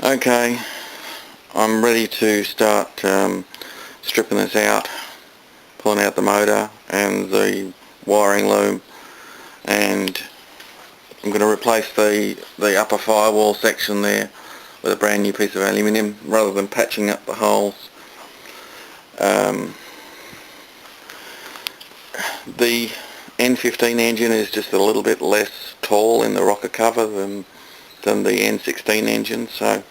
Okay, I'm ready to start stripping this out, pulling out the motor and the wiring loom, and I'm going to replace the upper firewall section there with a brand new piece of aluminium rather than patching up the holes. The N15 engine is just a little bit less tall in the rocker cover than the N16 engine, so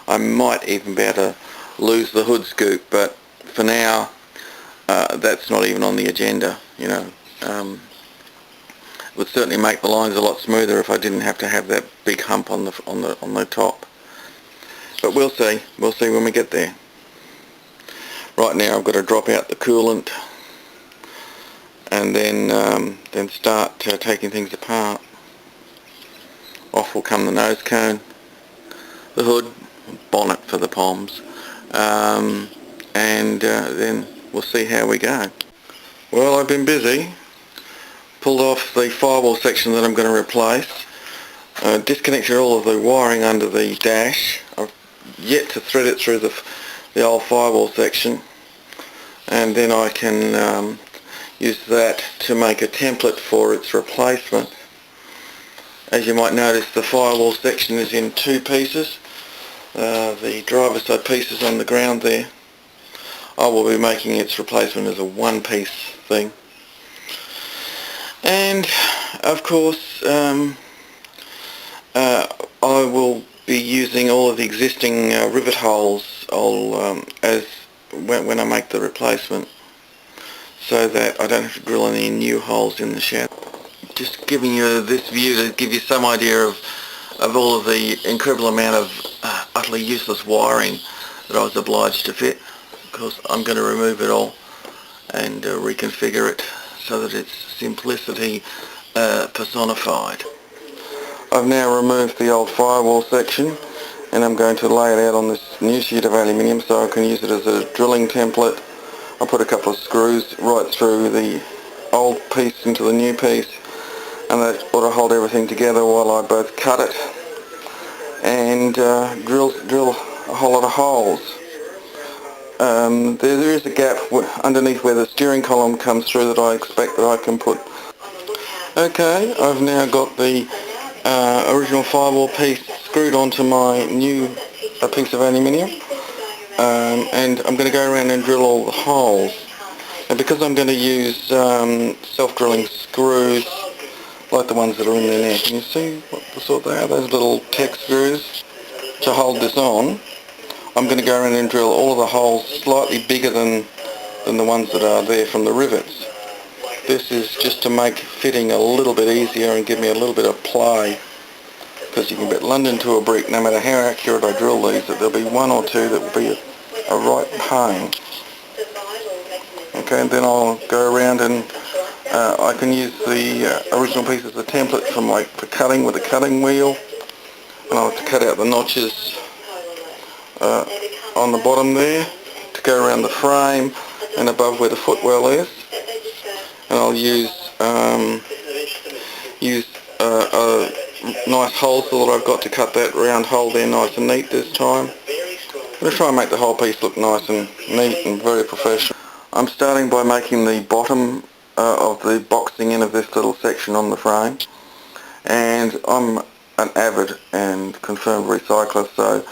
I might even be able to lose the hood scoop, but for now that's not even on the agenda. It would certainly make the lines a lot smoother if I didn't have to have that big hump on the top. But we'll see when we get there. Right now I've got to drop out the coolant and then start taking things apart. Off will come the nose cone, the hood, bonnet for the Poms, and then we'll see how we go. Well, I've been busy. Pulled off the firewall section that I'm going to replace, disconnected all of the wiring under the dash. I've yet to thread it through the old firewall section, and then I can use that to make a template for its replacement. As you might notice, the firewall section is in two pieces. The driver's side piece is on the ground there. I will be making its replacement as a one-piece thing. And of course I will be using all of the existing rivet holes as when I make the replacement, so that I don't have to drill any new holes in the shaft. Just giving you this view to give you some idea of all of the incredible amount of utterly useless wiring that I was obliged to fit. Of course, I'm going to remove it all and reconfigure it so that it's simplicity personified. I've now removed the old firewall section, and I'm going to lay it out on this new sheet of aluminium so I can use it as a drilling template. I'll put a couple of screws right through the old piece into the new piece, and that ought to hold everything together while I both cut it and drill a whole lot of holes. There is a gap underneath where the steering column comes through that I expect that I can put. Okay, I've now got the original firewall piece screwed onto my new piece of aluminium, and I'm going to go around and drill all the holes. And because I'm going to use self-drilling screws like the ones that are in there now, can you see what the sort they are? Those little tech screws to hold this on. I'm going to go around and drill all of the holes slightly bigger than the ones that are there from the rivets. This is just to make fitting a little bit easier and give me a little bit of play, because you can bet London to a brick, no matter how accurate I drill these, that there'll be one or two that will be a right pain. Okay, and then I'll go around and I can use the original piece as a template for cutting with a cutting wheel, and I'll have to cut out the notches on the bottom there to go around the frame and above where the footwell is, and I'll use nice hole saw that I've got to cut that round hole there nice and neat this time. I'm going to try and make the whole piece look nice and neat and very professional. I'm starting by making the bottom of the boxing in of this little section on the frame, and I'm an avid and confirmed recycler, so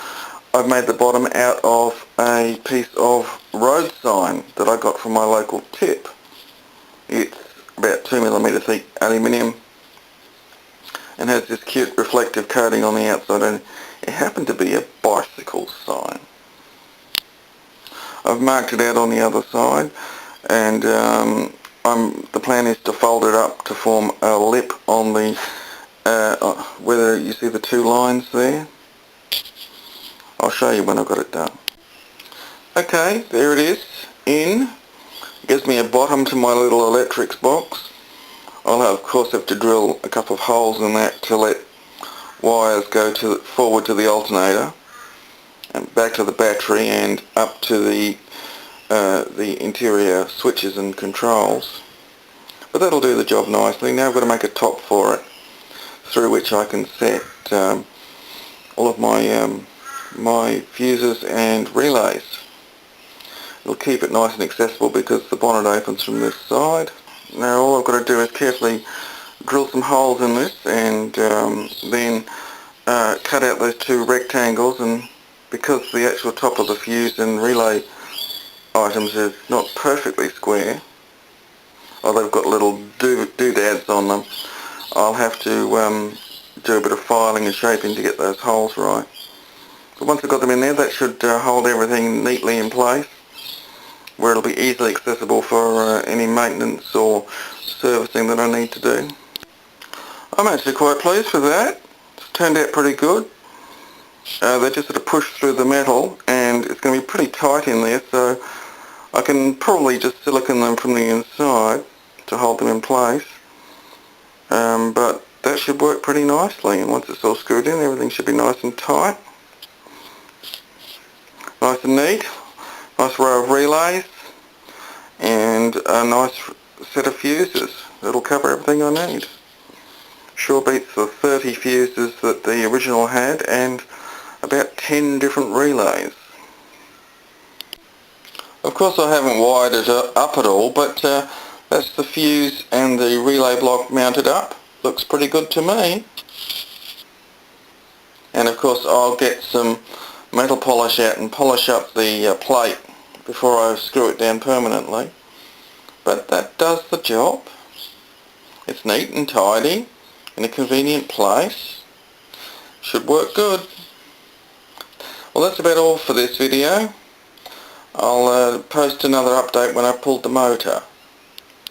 I've made the bottom out of a piece of road sign that I got from my local tip. It's about 2mm thick aluminium and has this cute reflective coating on the outside, and it happened to be a bicycle sign. I've marked it out on the other side, and the plan is to fold it up to form a lip on the whether you see the two lines there. I'll show you when I've got it done. Okay, there it is in. It gives me a bottom to my little electrics box. I'll of course have to drill a couple of holes in that to let wires go forward to the alternator and back to the battery and up to the interior switches and controls. But that'll do the job nicely. Now I've got to make a top for it, through which I can set all of my my fuses and relays. It'll keep it nice and accessible because the bonnet opens from this side. Now all I've got to do is carefully drill some holes in this and then cut out those two rectangles, and because the actual top of the fuse and relay items is not perfectly square, or they've got little doodads on them, I'll have to do a bit of filing and shaping to get those holes right. But once I've got them in there, that should hold everything neatly in place, where it'll be easily accessible for any maintenance or servicing that I need to do. I'm actually quite pleased with that. It's turned out pretty good. They just sort of push through the metal, and it's going to be pretty tight in there, so I can probably just silicone them from the inside to hold them in place. But that should work pretty nicely, and once it's all screwed in, everything should be nice and tight. Nice and neat. Nice row of relays and a nice set of fuses. That'll cover everything I need. Sure beats the 30 fuses that the original had and about 10 different relays. Of course I haven't wired it up at all, but that's the fuse and the relay block mounted up. Looks pretty good to me. And of course I'll get some metal polish out and polish up the plate before I screw it down permanently. But that does the job. It's neat and tidy in a convenient place. Should work good. Well, that's about all for this video. I'll post another update when I've pulled the motor.